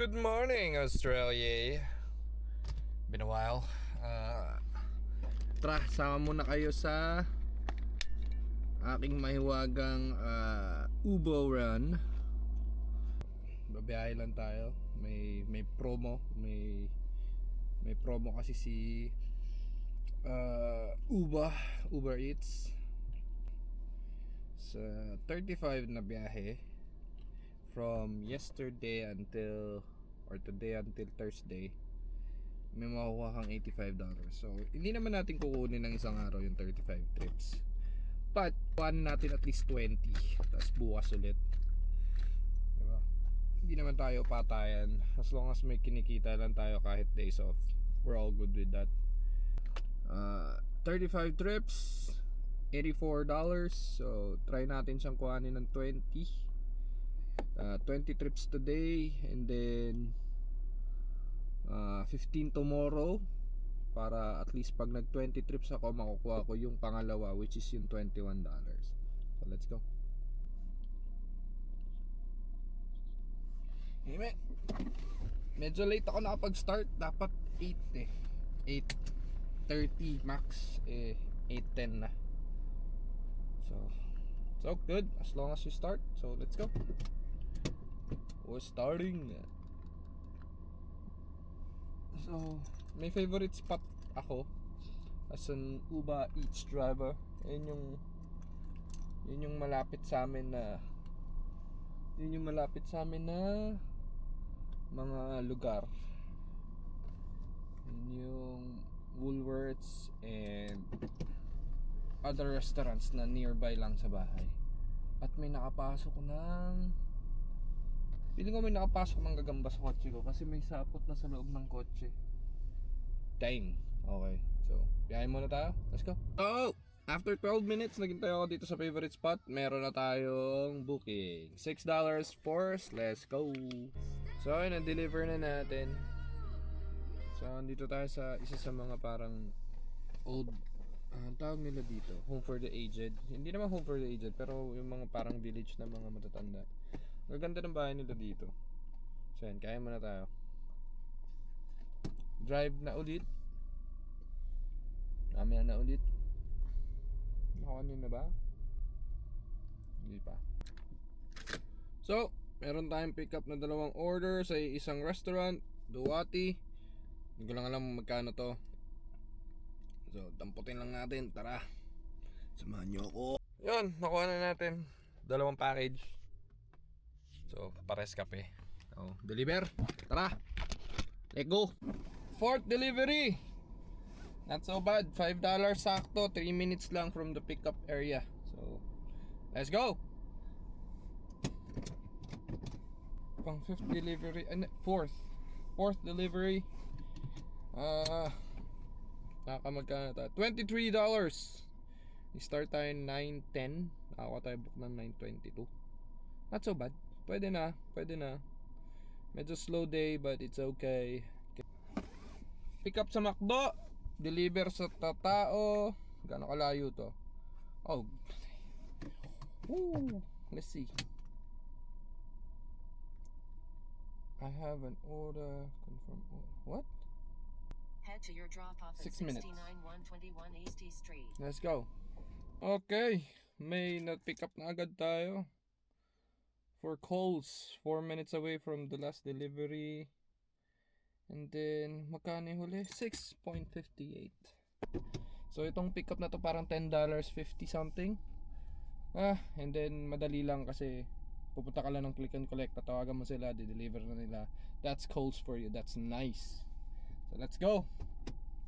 Good morning, Australia. Been a while. Tara, sama muna kayo sa aking mahiwagang Ubo run. Babiyahe lang tayo. May promo. May promo kasi si Uber Eats sa 35 na biyahe from yesterday until today until Thursday. May makukuha kang $85. So hindi naman natin kukunin ng isang araw yung 35 trips, but kuhanin natin at least 20, tapos bukas ulit, diba? Hindi naman tayo patayan. As long as may kinikita lang tayo kahit days off, we're all good with that. 35 trips, $84. So try natin siyang kuhanin ng 20 trips today, and then 15 tomorrow, para at least pag nag 20 trips ako, makukuha ko yung pangalawa, which is yung $21. So let's go. Hey man, medyo late ako nakapag-start. Dapat 8:30 max, 8:10 na. So good as long as you start. So let's go. We're starting. So may favorite spot ako as an Uber Eats driver. Yun yung malapit sa amin na mga lugar. Yun yung Woolworths and other restaurants na nearby lang sa bahay. At may nakapasok ng gagamba sa kotse ko kasi may sapot na sa loob ng kotse. Dang. Okay. So, biyahe muna tayo. Let's go. Oh! After 12 minutes, naghintay ako dito sa favorite spot. Meron na tayong booking. $6 first. Let's go. So, na-deliver na natin. So, dito tayo sa isa sa mga parang old, ang tawag nila dito, home for the aged. Hindi naman home for the aged, pero yung mga parang village na mga matatanda. Ang ganda ng bahay nila dito. So yan, kaya muna tayo. Drive na ulit. Mamaya na ulit. Nakakunin na ba? Hindi pa. So, meron tayong pick up na dalawang order sa isang restaurant, Duwati. Hindi ko lang alam magkano to. So, damputin lang natin. Tara, samahan nyo ako. Yun, nakuha na natin dalawang package. So, pares kape. So, deliver. Tara, let's go. Fourth delivery. Not so bad, $5 sakto. 3 minutes lang from the pickup area. So, let's go. Pang fifth delivery, fourth delivery. Nakamagkano tayo? $23. I-start tayo 9:10. Nakakuha tayo book ng 9:22. Not so bad. Pwede na. Medyo slow day, but it's okay. Pick up sa McDo, deliver sa Tatao. Gaano kalayo to? Oh. Woo. Let's see. I have an order. Confirm order. What? Head to your drop-off at 6 minutes. 69121 East E Street. Let's go. Okay, may na-pick up na agad tayo. For Coles, 4 minutes away from the last delivery. And then, magkano yung huli? 6.58. So, itong pick up na to parang $10.50 something. And then, madali lang kasi pupunta ka lang ng click and collect, tatawagan mo sila, di-deliver na nila. That's Coles for you. That's nice. So, let's go.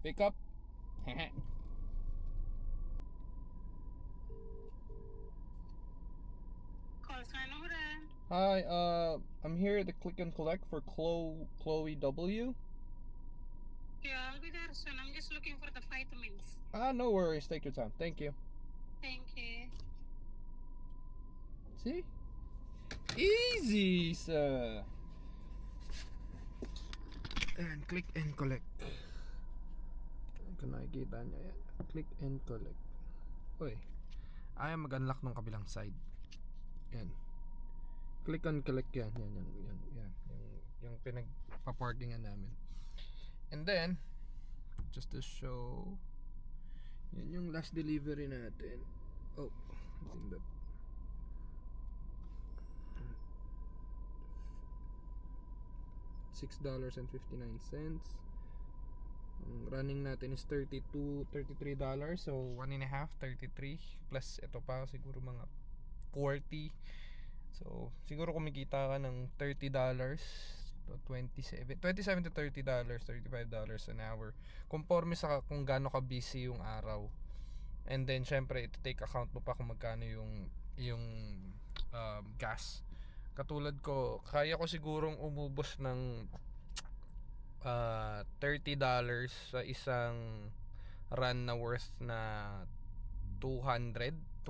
Pick up. Hi, I'm here at the click and collect for Chloe W. Yeah, I'll be there soon. I'm just looking for the vitamins. No worries. Take your time. Thank you. Thank you. See? Easy, sir. And click and collect. Kung nakikita nyo yan. Click and collect. Uy, ayaw mag-unlock ng kabilang side. Yan. Click and collect yan. Yan. Yung yung pinagpa-parkingan namin. And then, just to show, yan yung last delivery natin. Oh, pindot. $6.59. Ang running natin is $33. So, 1.5, 33. Plus, ito pa, siguro mga 40. So, siguro kumikita ka ng $30 to 27 to $30, $35 an hour. Conforme sa kung gaano ka busy yung araw. And then, syempre, ito take account mo pa kung magkano yung gas. Katulad ko, kaya ko sigurong umubos ng $30 sa isang run na worth na $200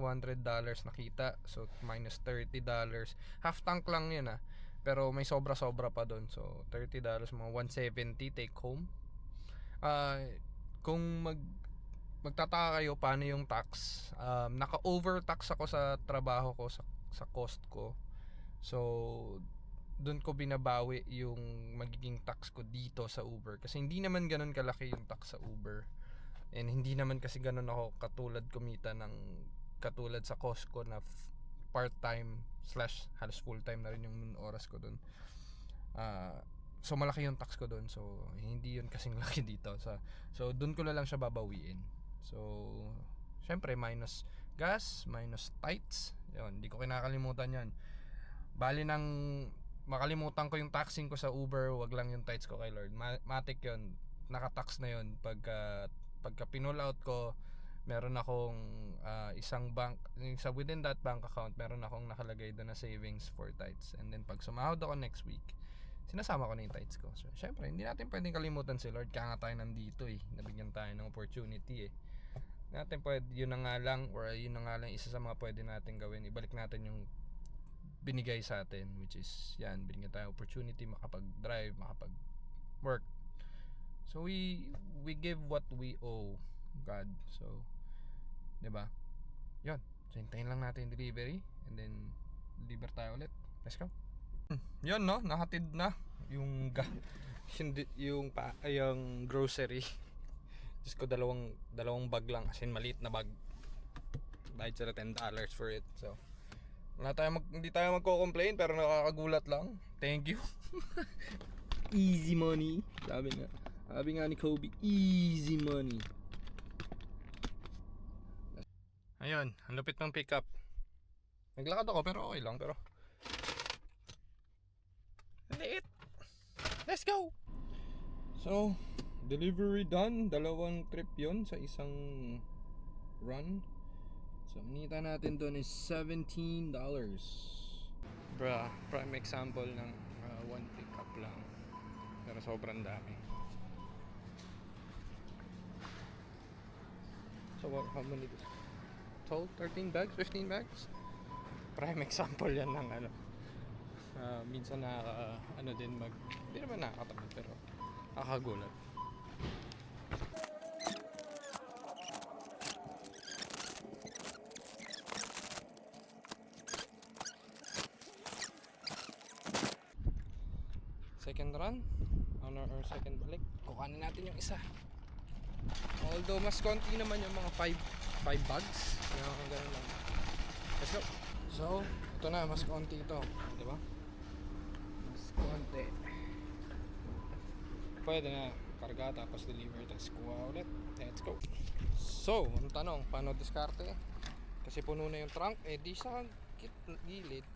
nakita. So minus $30, half tank lang yun pero may sobra pa doon. So $30, mga 170 take home. Kung magtataka kayo paano yung tax, naka-overtax ako sa trabaho ko, sa cost ko. So doon ko binabawi yung magiging tax ko dito sa Uber, kasi hindi naman ganun kalaki yung tax sa Uber, and hindi naman kasi ganun ako katulad kumita ng katulad sa cost ko na part-time / halos full-time na rin yung oras ko doon. So malaki yung tax ko doon, so hindi yun kasing laki dito. So doon ko na lang siya babawiin. So syempre minus gas, minus tights, yun, hindi ko kinakalimutan yan. Bali nang makalimutan ko yung taxing ko sa Uber, wag lang yung tights ko kay Lord. Matik yun, nakatax na yun. Pagka pinull out ko, meron akong isang bank, sa within that bank account, meron akong nakalagay doon na savings for tights. And then pag sumahod ako next week, sinasama ko na yung tights ko. So syempre, hindi natin pwedeng kalimutan si Lord, kaya nga tayo nandito nabigyan tayo ng opportunity natin yun na nga lang, or yun na nga lang isa sa mga pwede natin gawin, ibalik natin yung binigay sa atin, which is yan, binigyan tayo opportunity makapag-drive, makapag-work. So we give what we owe God. So 'di ba? Yun, so hintayin lang natin yung delivery, and then deliver tayo ulit. Let's go. Yun, no, nahatid na yung yung grocery. Just ko dalawang bag lang, as in maliit na bag. Bayad sila $10 for it. So hindi tayo magko-complain, pero nakakagulat lang. Thank you. Easy money. Sabi nga ni Kobe, easy money. Ayun, ang lupit ng pickup. Naglakad ako pero okay lang, pero liit. Let's go. So, delivery done. 2 trip yon sa isang run. So, nita natin doon is $17. Prime example ng one pickup lang. Pero sobrang dami. So, how many? 12, 13 bags? 15 bags? Prime example yan ng minsan din hindi naman nakakatamad, pero nakakagulat. Second run on our second balik, kukanin natin yung isa, although mas konti naman yung mga 5 bags, ganun lang. Let's go. So ito na, mas konti ito, diba? Mas konti, pwede na karga tapos deliver tapos kuha ulit. Let's go. So ang tanong, paano diskarte? Kasi puno na yung trunk, di sa gilid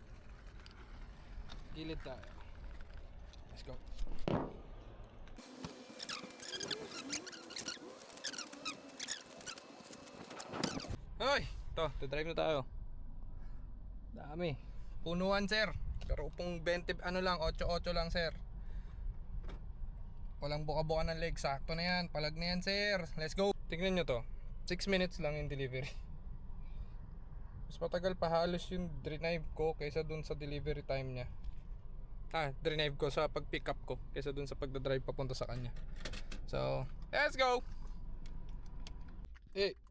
tayo. Let's go. Hoy, drive na tayo. Dami. Punuan, sir. Pero kung 20, 8 lang, sir. Walang buka-buka ng leg. Sakto na yan. Palag na yan, sir. Let's go. Tingnan nyo to. 6 minutes lang yung delivery. Mas matagal pa halos yung drive ko kaysa dun sa delivery time niya. Drive ko sa pag-pick up ko kaysa dun sa pagdadrive papunta sa kanya. So, let's go!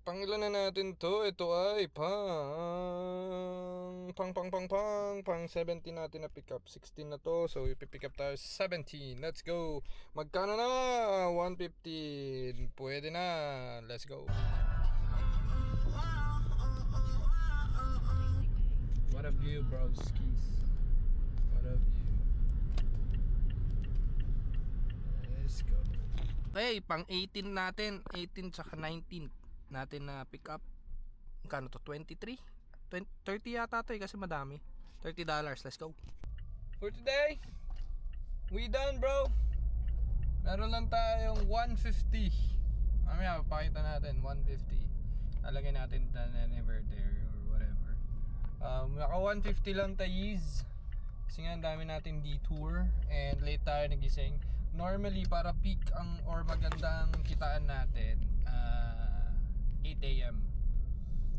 pangilan na natin to. Ito ay pang 17 natin na pick up. 16 na to. So ipipick up tayo 17. Let's go. Magkano na? 115. Pwede na. Let's go. What a view, broskies. What a view. Let's go. Okay, pang 18 natin. 18 tsaka 19 natin na pick up. Kano to? 23? 30 yata to kasi madami. $30. Let's go. For today, we done, bro. Meron lang tayong 150. Mamaya papakita natin 150. Lalagay natin never there or whatever. Naka 150 lang tayo. Kasi nga ang dami natin detour and late tayo nagising. Normally para peak ang or magandang kitaan natin 8 AM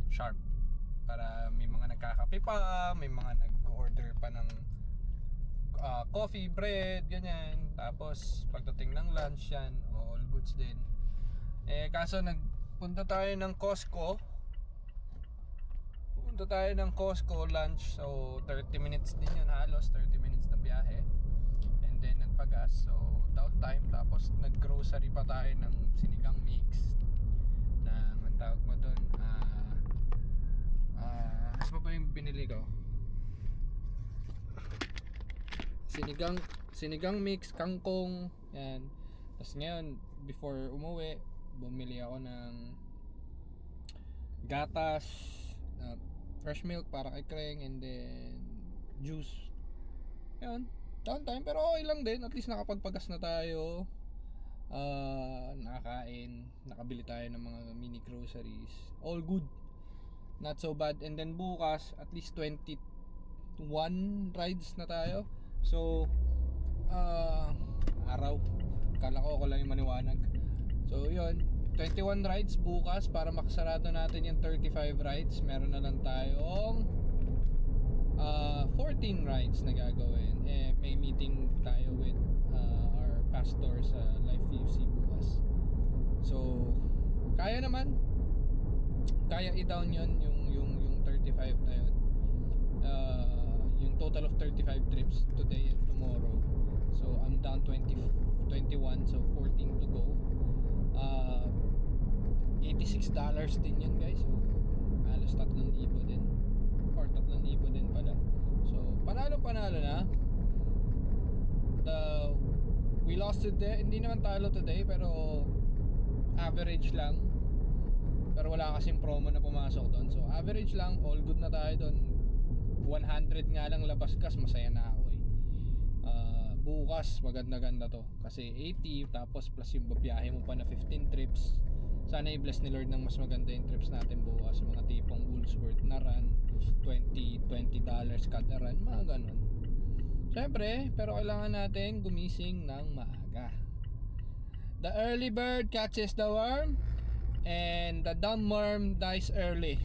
sharp, para may mga nagkakape pa, may mga nag-order pa ng coffee, bread, ganyan. Tapos pagdating ng lunch yan, all goods din. Kaso nagpunta tayo ng Costco. Lunch, so 30 minutes din yun, halos 30 minutes na biyahe. And then nagpagas, so downtime. Tapos nag-grocery pa tayo ng sinigang mix na ang tawag mo doon, ano pa yung binili ko? Sinigang mix, kangkong, yan. Tapos ngayon, before umuwi, bumili ako ng gatas, fresh milk para kay Kreng, and then juice. Yan, downtime pero okay lang din. At least nakapagpagas na tayo, nakakain, nakabili tayo ng mga mini groceries. All good, not so bad. And then bukas, at least 21 rides na tayo. So araw, kala ko lang yung maniwanag. So yun, 21 rides bukas para makasarado natin yung 35 rides. Meron na lang tayong 14 rides na gagawin. May meeting tayo with our pastor sa Life UFC bukas. So kaya naman, kaya i-down yun yung 35 na yun. Yung total of 35 trips today and tomorrow. So I'm down 21, so 14 to go. $86 din yun, guys. So halos 3,000 din, or 3,000 din pala. So panalo na. We lost today. Hindi naman talo today, pero average lang. Pero wala kasing promo na pumasok doon. So average lang, all good na tayo doon. 100 nga lang labas gas, masaya na ako eh. Bukas maganda to kasi 80, tapos plus yung babiyahe mo pa na 15 trips. Sana i-bless ni Lord ng mas maganda yung trips natin bukas, mga tipong Woolsworth na run, $20 kada run, mga ganun. Syempre, pero kailangan natin gumising ng maaga. The early bird catches the worm, and the dumb worm dies early.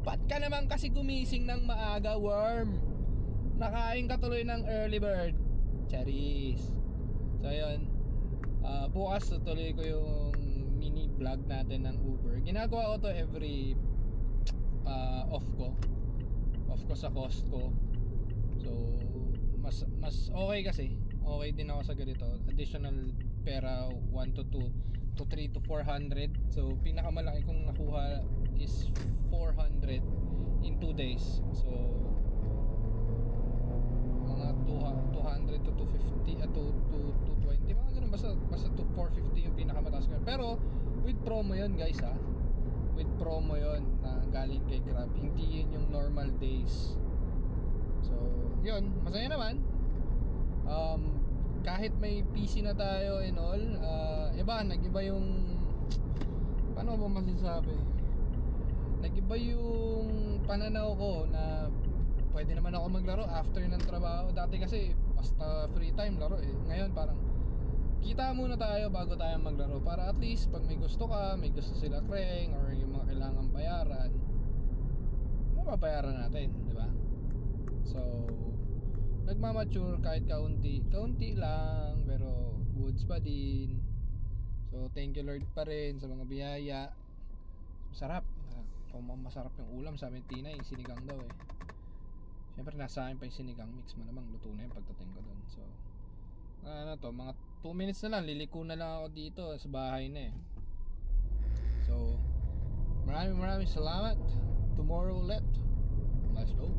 Ba't ka naman kasi gumising ng maaga, worm? Nakain ka tuloy ng early bird. Charis. So yun, bukas tutuloy ko yung mini vlog natin ng Uber. Ginagawa ko to every off ko sa Costco. So mas okay kasi. Okay din ako sa ganito. Additional pera 1 to 2 to 3 to 400. So pinakamalaki kong nakuha is 400 in 2 days. So mga 200 to 250 to 220, mga ganun, basta to 450 yung pinakamataas ko. Pero with promo yun, guys, ha. With promo yun na galing kay Grab. Hindi yun yung normal days. So yun, masaya naman. Kahit may PC na tayo and all, nag-iba yung, paano ba masasabi, nag-iba yung pananaw ko na pwede naman ako maglaro after ng trabaho. Dati kasi basta free time laro eh. Ngayon parang kita muna tayo bago tayo maglaro, para at least pag may gusto ka, may gusto sila Kreng, or yung mga kailangan bayaran, mababayaran natin, di ba? So nagmamature kahit kaunti lang, pero goods pa din. So thank you Lord pa rin sa mga biyaya. Masarap. Masarap yung ulam, sabi ni Tina, yung sinigang daw eh. Siyempre nasa akin pa yung sinigang, mix mo namang luto na yung pagdating ko doon. So ano to, mga 2 minutes na lang, liliko na lang ako dito sa bahay na eh. So maraming salamat. Tomorrow ulit. Let's go.